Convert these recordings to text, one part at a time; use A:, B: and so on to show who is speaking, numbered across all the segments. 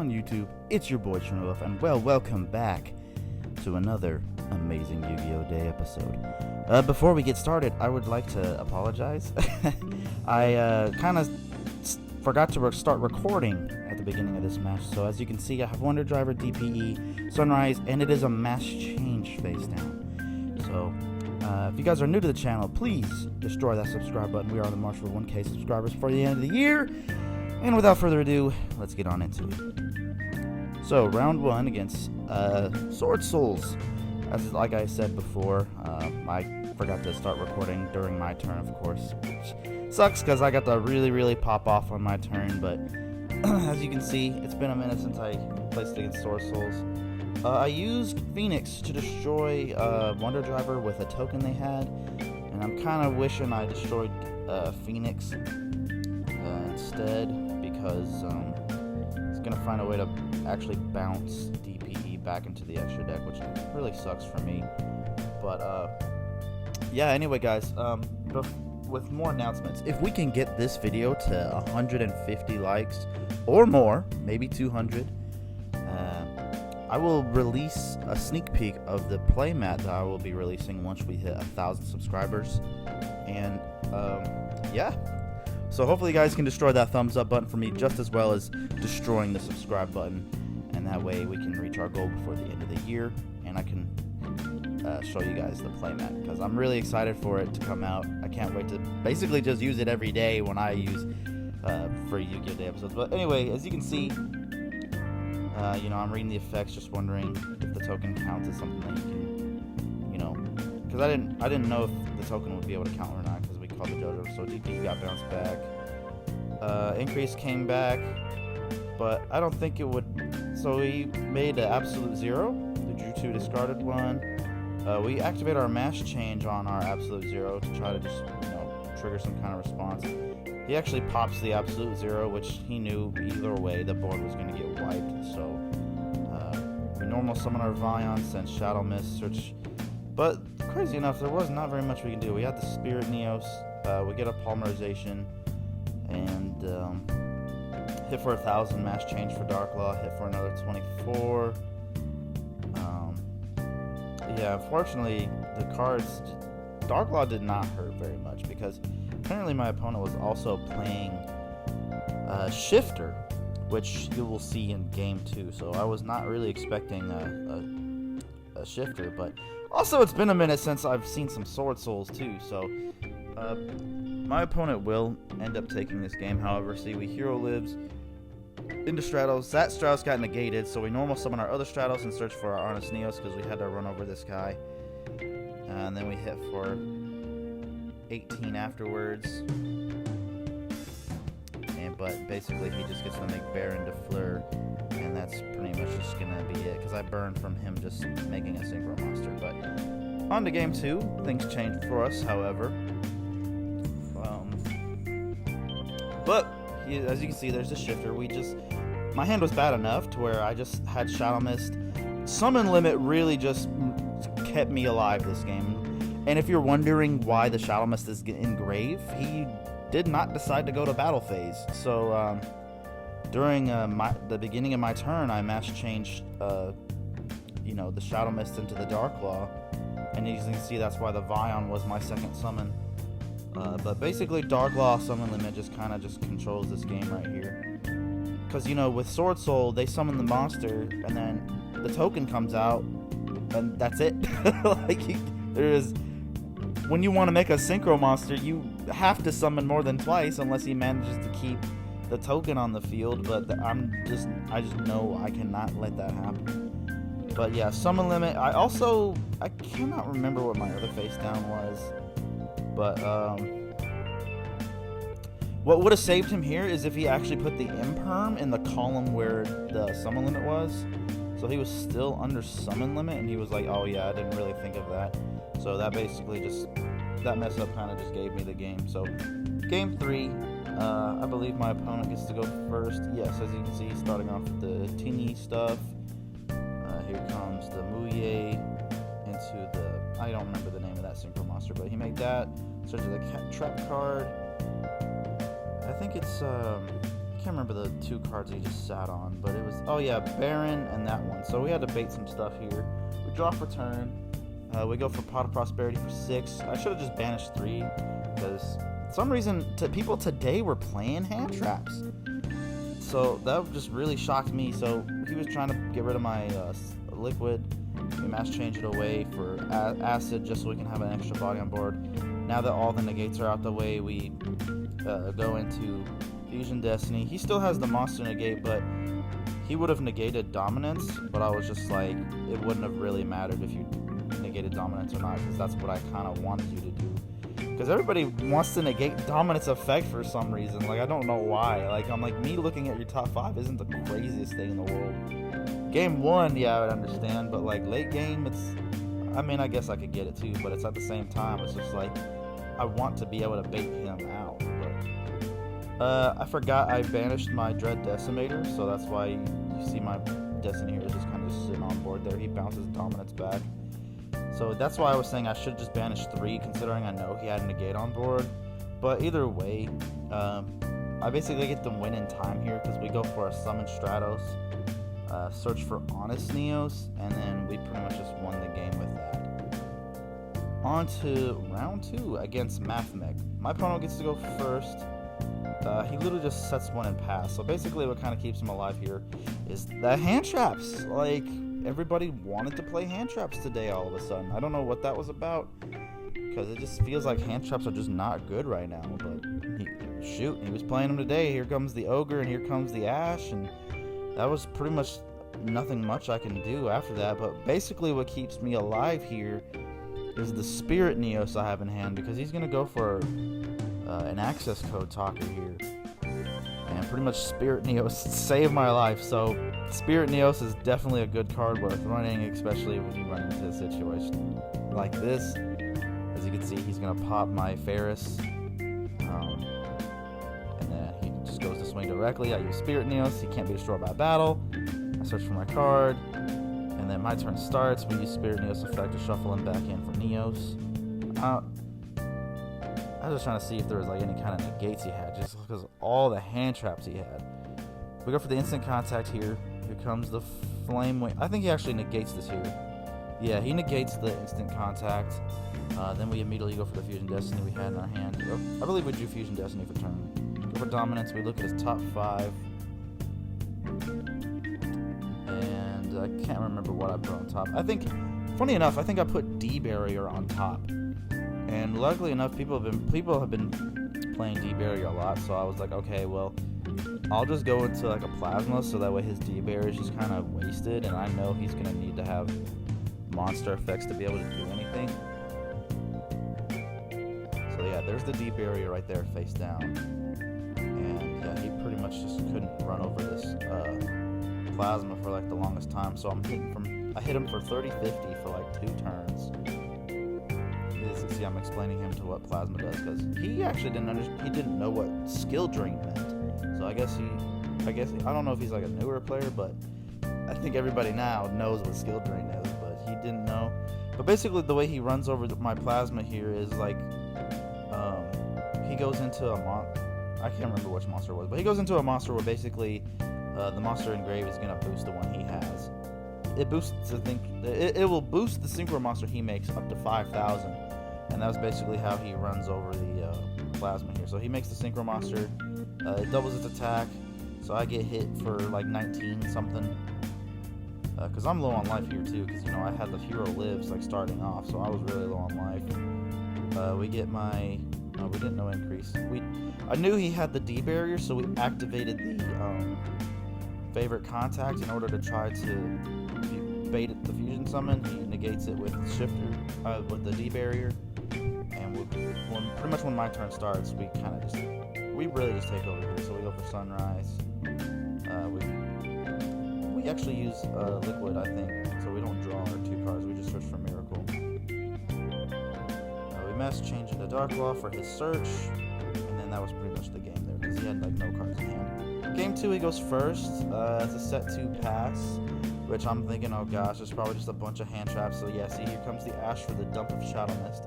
A: on YouTube. It's your boy Trinity Wolf, and welcome back to another amazing Yu-Gi-Oh! Day episode. Before we get started, I would like to apologize. I kind of forgot to start recording at the beginning of this match, so as you can see, I have Wonder Driver, DPE, Sunrise, and it is a mass change face down. So, if you guys are new to the channel, please destroy that subscribe button. We are on the march for 1K subscribers before the end of the year. And without further ado, let's get on into it. So, round one against Sword Souls. As like I said before, I forgot to start recording during my turn, of course, which sucks because I got to really pop off on my turn. But as you can see, it's been a minute since I placed against Sword Souls. I used Phoenix to destroy Wonder Driver with a token they had, and I'm kind of wishing I destroyed Phoenix instead, because it's going to find a way to actually bounce DPE back into the extra deck, which really sucks for me. But yeah, anyway guys, with more announcements, if we can get this video to 150 likes or more, maybe 200, I will release a sneak peek of the playmat that I will be releasing once we hit 1,000 subscribers. And yeah, so hopefully you guys can destroy that thumbs up button for me, just as well as destroying the subscribe button, and that way we can reach our goal before the end of the year, and I can show you guys the playmat, because I'm really excited for it to come out. I can't wait to basically just use it every day when I use for Yu-Gi-Oh! Day episodes. But anyway, as you can see, you know, I'm reading the effects, just wondering if the token counts as something that you can, you know, because I didn't know if the token would be able to count or not, because we called the JoJo, so DP got bounced back. Increase came back, but I don't think it would, so we made an absolute 0, the drew 2 discarded 1. We activate our mass change on our absolute 0 to try to just, you know, trigger some kind of response. He actually pops the absolute 0, which he knew either way the board was going to get wiped, so we normal summon our Vion, send Shadow Mist, search, but crazy enough, there was not very much we can do. We had the Spirit Neos, we get a Polymerization, and hit for 1,000, mass change for Dark Law, hit for another 24. Yeah, unfortunately, the cards, Dark Law did not hurt very much, because apparently my opponent was also playing Shifter, which you will see in game 2, so I was not really expecting a Shifter. But also, it's been a minute since I've seen some Sword Souls too, so my opponent will end up taking this game. However, see, we Hero Lives into Stratos. That Stratos got negated, so we normal summon our other Stratos and search for our Honest Neos, because we had to run over this guy, and then we hit for 18 afterwards, but basically he just gets to make Baron to Fleur, and that's pretty much just gonna be it, because I burned from him just making a Synchro Monster. But on to game 2, things changed for us, however. But as you can see, there's a Shifter. My hand was bad enough to where I just had Shadow Mist. Summon Limit really just kept me alive this game. And if you're wondering why the Shadow Mist is in Grave, he did not decide to go to battle phase. So during the beginning of my turn, I mass changed, you know, the Shadow Mist into the Dark Law, and as you can see, that's why the Vion was my second summon. But basically, Dark Law Summon Limit just kind of just controls this game right here. Because, you know, with Sword Soul, they summon the monster, and then the token comes out, and that's it. Like, when you want to make a Synchro Monster, you have to summon more than twice, unless he manages to keep the token on the field. But I just know I cannot let that happen. But yeah, Summon Limit. I cannot remember what my other face down was. But what would have saved him here is if he actually put the Imperm in the column where the Summon Limit was. So he was still under Summon Limit, and he was like, oh yeah, I didn't really think of that. So that basically that mess up kind of just gave me the game. So game 3, I believe my opponent gets to go first. Yes, as you can see, starting off with the teeny stuff. Here comes the Muye into the, I don't remember the name of that Synchro Monster, but he made that. Search the Trap card. I think it's can't remember the 2 cards he just sat on, but it was, oh yeah, Baron and that one. So we had to bait some stuff here. We draw for turn. We go for Pot of Prosperity for 6. I should have just banished 3 because for some reason people today were playing hand traps. So that just really shocked me. So he was trying to get rid of my liquid. We mass change it away for acid just so we can have an extra body on board. Now that all the negates are out the way, we go into Fusion Destiny. He still has the monster negate, but he would have negated dominance, but I was just like, it wouldn't have really mattered if you negated dominance or not, because that's what I kind of wanted you to do. Because everybody wants to negate dominance effect for some reason. Like, I don't know why. Like, I'm like, me looking at your top 5 isn't the craziest thing in the world. Game 1, yeah, I would understand, but like late game, it's, I mean, I guess I could get it too, but it's at the same time, it's just like, I want to be able to bait him out. But I forgot I banished my Dread Decimator, so that's why you see my Destiny here is just kind of sitting on board there. He bounces dominance back. So that's why I was saying I should just banish 3, considering I know he had a negate on board. But either way, I basically get the win in time here because we go for a Summon Stratos, search for Honest Neos, and then we pretty much just won the game with that. On to round 2 against mathemic. My opponent gets to go first. He literally just sets 1 and pass. So basically what kind of keeps him alive here is the hand traps. Like, everybody wanted to play hand traps today all of a sudden. I don't know what that was about, because it just feels like hand traps are just not good right now. But he was playing them today. Here comes the Ogre and here comes the Ash, and that was pretty much nothing much I can do after that. But basically what keeps me alive here is the Spirit Neos I have in hand, because he's going to go for an access code talker here. And pretty much Spirit Neos saved my life. So Spirit Neos is definitely a good card worth running, especially when you run into a situation like this. As you can see, he's going to pop my Ferris. And then he just goes to swing directly. I use Spirit Neos. He can't be destroyed by battle. I search for my card. And then my turn starts. We use Spirit Neos effect to shuffle him back in for Neos. I was just trying to see if there was like any kind of negates he had, just because of all the hand traps he had. We go for the instant contact here. Here comes the Flame Wing. I think he actually negates this here. Yeah, he negates the instant contact. Then we immediately go for the Fusion Destiny we had in our hand. I believe we drew Fusion Destiny for turn. Go for dominance. We look at his top 5. And I can't remember what I put on top. I think, funny enough, I think I put D-Barrier on top. And luckily enough, people have been playing D-Barrier a lot, so I was like, okay, well, I'll just go into like a Plasma, so that way his D-Barrier is just kind of wasted, and I know he's going to need to have monster effects to be able to do anything. So yeah, there's the D-Barrier right there, face down. And yeah, he pretty much just couldn't run over this Plasma for like the longest time, so I hit him for 30-50 for like 2 turns. As you can see, I'm explaining him to what Plasma does, because he actually didn't know what Skill Drain meant. So I guess I don't know if he's like a newer player, but I think everybody now knows what Skill Drain is, but he didn't know. But basically the way he runs over my Plasma here is like, he goes into I can't remember which monster it was, but he goes into a monster where basically the monster in grave is going to boost the one he has. It boosts it will boost the Synchro monster he makes up to 5,000. And that was basically how he runs over the Plasma here. So he makes the Synchro monster, it doubles its attack, so I get hit for like 19 something. Because I'm low on life here too, because I had the Hero Lives like starting off, so I was really low on life. We get my, we didn't know increase. I knew he had the D-Barrier, so we activated the favorite contact in order to try to bait the Fusion Summon. He negates it with Shifter, with the D-Barrier. And pretty much when my turn starts, we really just take over here. So we go for Sunrise. We actually use Liquid, I think, so we don't draw our 2 cards. We just search for Miracle. We mass change into Dark Law for his search, and then that was pretty much the game there, because he had like no cards in hand. Game 2, he goes first. It's a set 2 pass, which I'm thinking, oh gosh, it's probably just a bunch of hand traps. So yeah, see, here comes the Ash for the dump of Shadow Mist.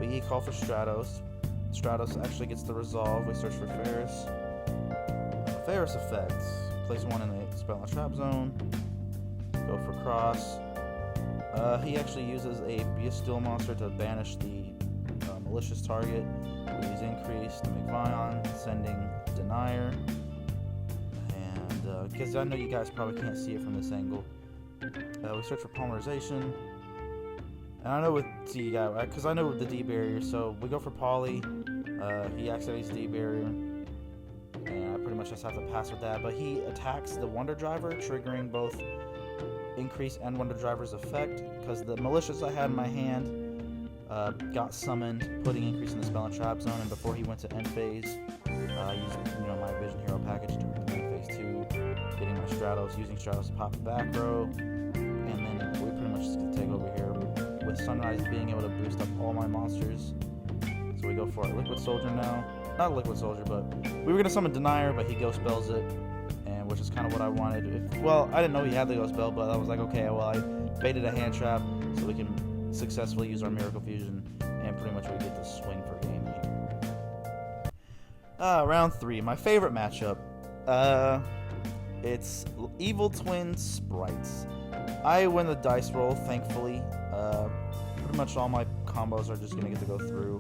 A: We call for Stratos. Stratos actually gets the resolve. We search for Ferris. Ferris effect. Place one in the spell and trap zone. Go for cross. He actually uses a Be a Still monster to banish the malicious target. We use increase to make Vion, sending denier. And because I know you guys probably can't see it from this angle, we search for polymerization. And I know with because I know with the D barrier, so we go for poly. He activates D barrier, and I pretty much just have to pass with that. But he attacks the Wonder Driver, triggering both increase and Wonder Driver's effect, because the malicious I had in my hand got summoned, putting increase in the spell and trap zone. And before he went to end phase, I used my Vision Hero package during the end phase 2, getting my Stratos, using Stratos to pop the back row, and then we pretty much just gonna take over here with Sunrise being able to boost up all my monsters. So we go for our Liquid Soldier now. Not Liquid Soldier, but we were gonna summon Denier, but he Ghost Spells it, and which is kind of what I wanted. Well, I didn't know he had the Ghost Spell, but I was like, okay, well, I baited a hand trap so we can successfully use our Miracle Fusion, and pretty much we get to swing for game here. Round 3, my favorite matchup. It's Evil Twin Sprites. I win the dice roll, thankfully. Pretty much all my combos are just gonna get to go through.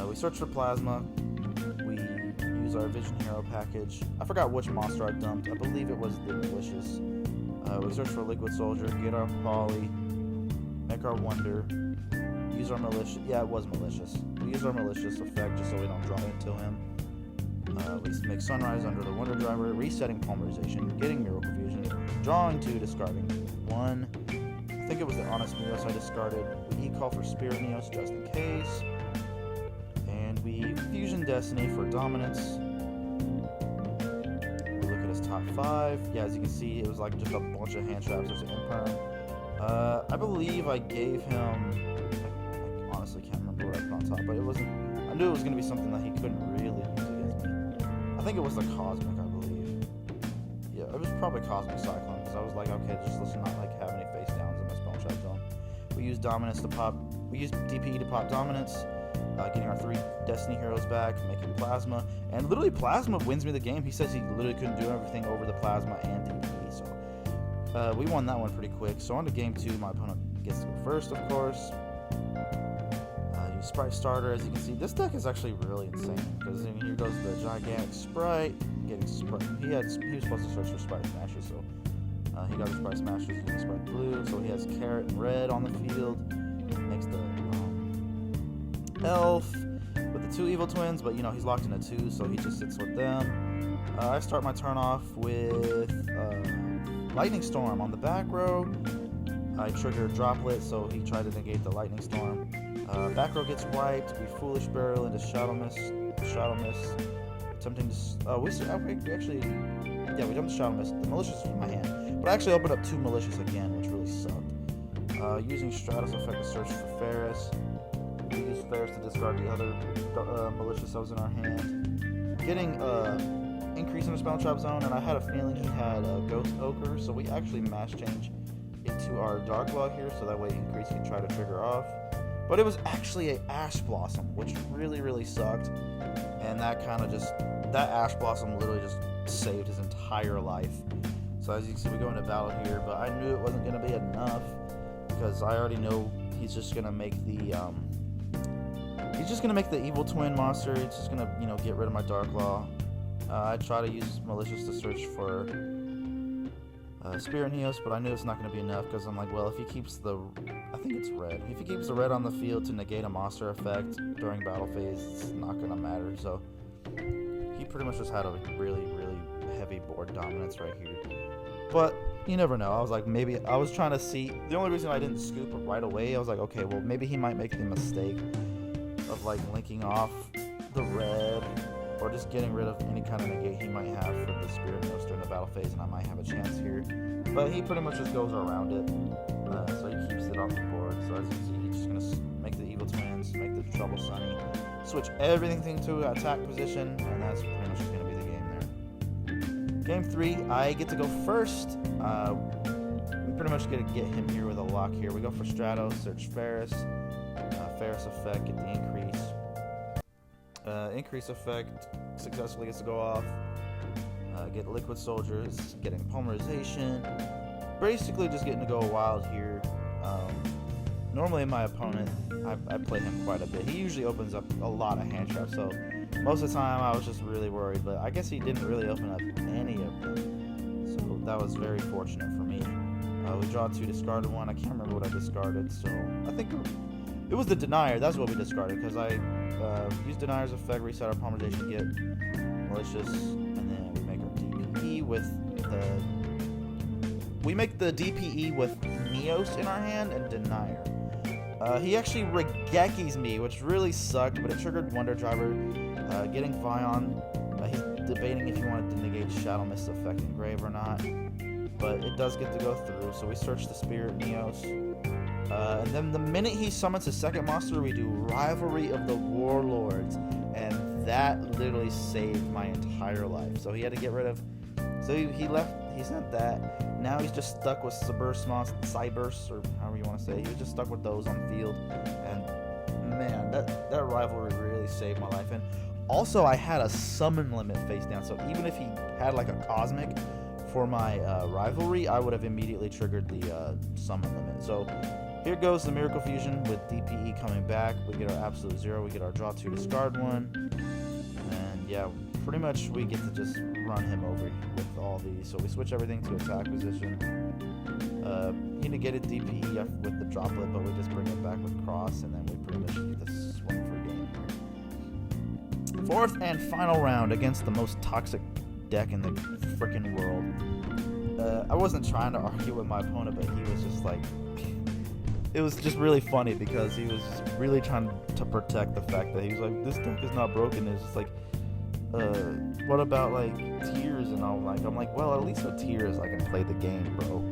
A: We search for Plasma. We use our Vision Hero package. I forgot which monster I dumped. I believe it was the Malicious. We search for Liquid Soldier, get our Poly, make our Wonder, use our Malicious. Yeah, it was Malicious. We use our Malicious effect just so we don't draw into him. We make Sunrise under the Wonder Driver, resetting Polymerization, getting Miracle Fusion, drawing 2, discarding 1. I think it was the Honest Neos I discarded. We call for Spirit Neos just in case. And we Fusion Destiny for Dominance. We look at his top 5. Yeah, as you can see, it was like just a bunch of hand traps. There's an Imperm. I believe I gave him... I honestly can't remember what I put on top, but it wasn't... I knew it was going to be something that he couldn't really use against me. I think it was the Cosmic, I believe. Yeah, it was probably Cosmic Cyclone, because I was like, okay, just let's not like have any face downs in my spell trap zone. We use Dominance to pop... We use DPE to pop Dominance. Getting our 3 Destiny Heroes back, making Plasma, and literally Plasma wins me the game. He says he literally couldn't do everything over the Plasma and DPE, so we won that one pretty quick. So on to game 2, my opponent gets to go first, of course. Use Sprite Starter. As you can see, this deck is actually really insane, because here goes the gigantic Sprite, getting Sprite. He was supposed to search for Sprite Smashes, so he got the Sprite Smashes using Sprite Blue, so he has Carrot and Red on the field. Makes the Elf with the 2 Evil Twins, but he's locked into 2, so he just sits with them. I start my turn off with Lightning Storm on the back row. I trigger Droplet, so he tried to negate the Lightning Storm. Back row gets wiped. We Foolish Barrel into Shadow Mist. Attempting to... we dumped Shadow Mist. The Malicious was in my hand, but I actually opened up 2 Malicious again, which really sucked. Using Stratos effect to search for Ferris. We use Ferris to discard the other Malicious that was in our hand. Getting increase in the spell trap zone, and I had a feeling he had a Ghost Ochre, so we actually mass change into our Dark Log here, so that way increase can try to trigger off. But it was actually a Ash Blossom, which really, really sucked. And that kind of that Ash Blossom literally just saved his entire life. So as you can see, we go into battle here, but I knew it wasn't going to be enough, because I already know he's just going to make the Evil Twin monster. It's just going to, get rid of my Dark Law. I try to use Malicious to search for Spirit Neos, but I knew it's not going to be enough, because I'm like, well, if he keeps I think it's red. If he keeps the red on the field to negate a monster effect during battle phase, it's not going to matter. So he pretty much just had a really, really heavy board dominance right here. But you never know. I was like, maybe I was trying to see. The only reason I didn't scoop it right away, I was like, okay, well, maybe he might make the mistake of like linking off the red, or just getting rid of any kind of negate he might have for the Spirit Neos during the battle phase, and I might have a chance here. But he pretty much just goes around it, so he keeps it off the board. So as you can see, he's just going to make the Evil Twins, make the Trouble Sunny, switch everything to attack position, and that's pretty much going to be the game there. Game 3, I get to go first. We pretty much get him here with a lock here. We go for Stratos, search Ferris, Ferris effect, get the increase. Increase effect successfully gets to go off. get liquid soldiers, getting polymerization, basically just getting to go wild here. Normally my opponent, I play him quite a bit. He usually opens up a lot of hand traps, so most of the time I was just really worried, but I guess he didn't really open up any of them, so that was very fortunate for me. We draw 2, discarded 1. I can't remember what I discarded, so I think it was the Denier. That's what we discarded, because I used Denier's effect, reset our polymerization, get malicious, and then we make our DPE with the DPE with Neos in our hand and Denier. He actually Regekis me, which really sucked, but it triggered Wonder Driver. Getting Vion, he's debating if he wanted to negate Shadow Mist effect in Grave or not, but it does get to go through, so we search the Spirit Neos. And then the minute he summons his second monster, we do Rivalry of the Warlords, and that literally saved my entire life. So he had to get rid of, so he left, he sent that. Now he's just stuck with Cyburst, or however you want to say it. He was just stuck with those on the field, and man, that Rivalry really saved my life. And also, I had a summon limit face down, so even if he had like a Cosmic for my Rivalry, I would have immediately triggered the summon limit. So here goes the Miracle Fusion with DPE coming back. We get our Absolute Zero, we get our draw 2, discard 1, and yeah, pretty much we get to just run him over with all these. So we switch everything to attack position. He negated DPE with the droplet, but we just bring it back with cross, and then we pretty much get the swing for game. Fourth and final round against the most toxic deck in the freaking world. I wasn't trying to argue with my opponent, but he was just like, it was just really funny because he was really trying to protect the fact that he was like, this deck is not broken. It's just like, what about like Tears? And I'm like, well, at least with Tears I can play the game, bro.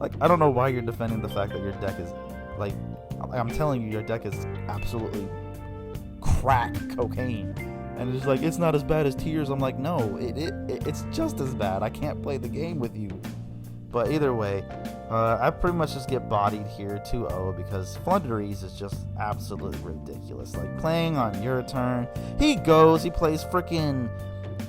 A: Like I don't know why you're defending the fact that your deck is like, I'm telling you, your deck is absolutely crack cocaine. And it's like, it's not as bad as Tears. I'm like, no, it's just as bad. I can't play the game with you. But either way, I pretty much just get bodied here 2-0 because Flunderies is just absolutely ridiculous. Like, playing on your turn, he plays freaking,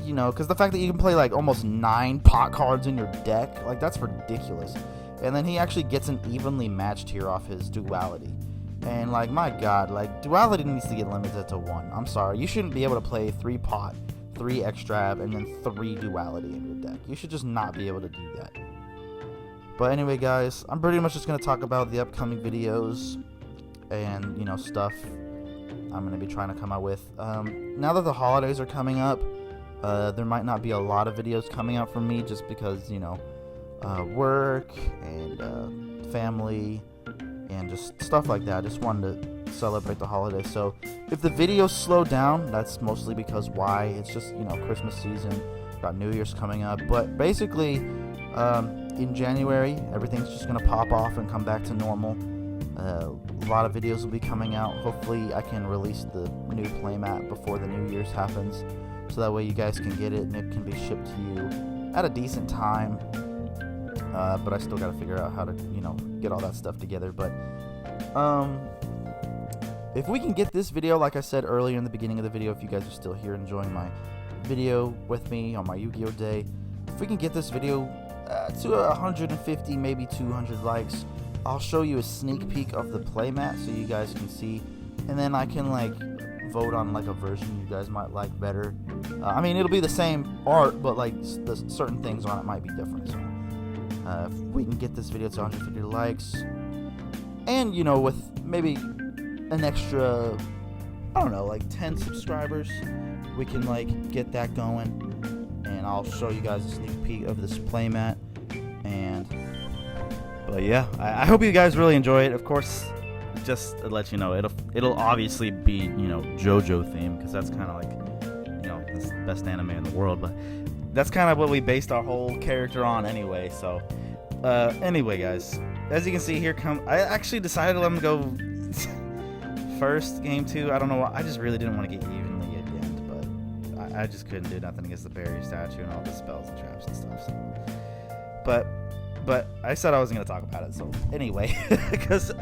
A: you know, because the fact that you can play like almost 9 pot cards in your deck, like, that's ridiculous. And then he actually gets an evenly matched here off his Duality. And like, my god, like, Duality needs to get limited to 1. I'm sorry, you shouldn't be able to play 3 pot, 3 Extrab, and then 3 Duality in your deck. You should just not be able to do that. But anyway, guys, I'm pretty much just going to talk about the upcoming videos and, you know, stuff I'm going to be trying to come out with. Now that the holidays are coming up, there might not be a lot of videos coming out from me just because, you know, work and family and just stuff like that. I just wanted to celebrate the holidays. So if the videos slow down, that's mostly because why? It's just, you know, Christmas season, got New Year's coming up. But basically, in January, everything's just going to pop off and come back to normal. A lot of videos will be coming out. Hopefully I can release the new playmat before the New Year's happens, so that way you guys can get it and it can be shipped to you at a decent time. But I still got to figure out how to, you know, get all that stuff together. But if we can get this video, like I said earlier in the beginning of the video, if you guys are still here enjoying my video with me on my Yu-Gi-Oh! Day, if we can get this video to 150, maybe 200 likes, I'll show you a sneak peek of the playmat so you guys can see, and then I can like vote on like a version you guys might like better. I mean, it'll be the same art, but like the certain things on it might be different. So if we can get this video to 150 likes, and you know, with maybe an extra, I don't know, like 10 subscribers, we can like get that going. And I'll show you guys a sneak peek of this playmat. But yeah, I hope you guys really enjoy it. Of course, just to let you know, it'll obviously be, you know, JoJo theme, because that's kind of like, you know, it's the best anime in the world. But that's kind of what we based our whole character on anyway. So anyway, guys, as you can see here, I actually decided to let him go first, game 2. I don't know why. I just really didn't want to get evenly at the end, but I just couldn't do nothing against the barrier statue and all the spells and traps and stuff. So. But I said I wasn't going to talk about it, so anyway, because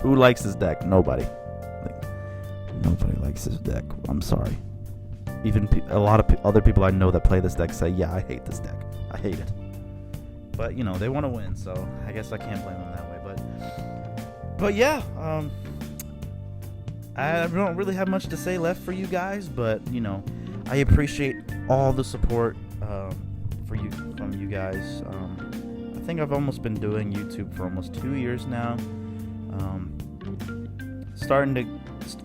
A: who likes this deck? Nobody. Like, nobody likes this deck. I'm sorry. even a lot of other people I know that play this deck say, yeah, I hate this deck. I hate it. But, you know, they want to win, so I guess I can't blame them that way. But yeah, I don't really have much to say left for you guys, but, you know, I appreciate all the support from you guys. I think I've almost been doing YouTube for almost 2 years now.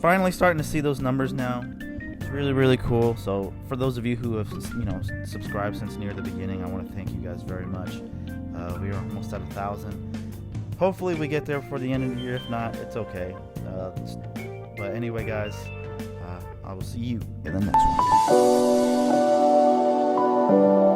A: Finally starting to see those numbers now. It's really, really cool. So for those of you who have, you know, subscribed since near the beginning, I want to thank you guys very much. We are almost at 1,000. Hopefully we get there before the end of the year. If not, it's okay. But anyway, guys, I will see you in the next one.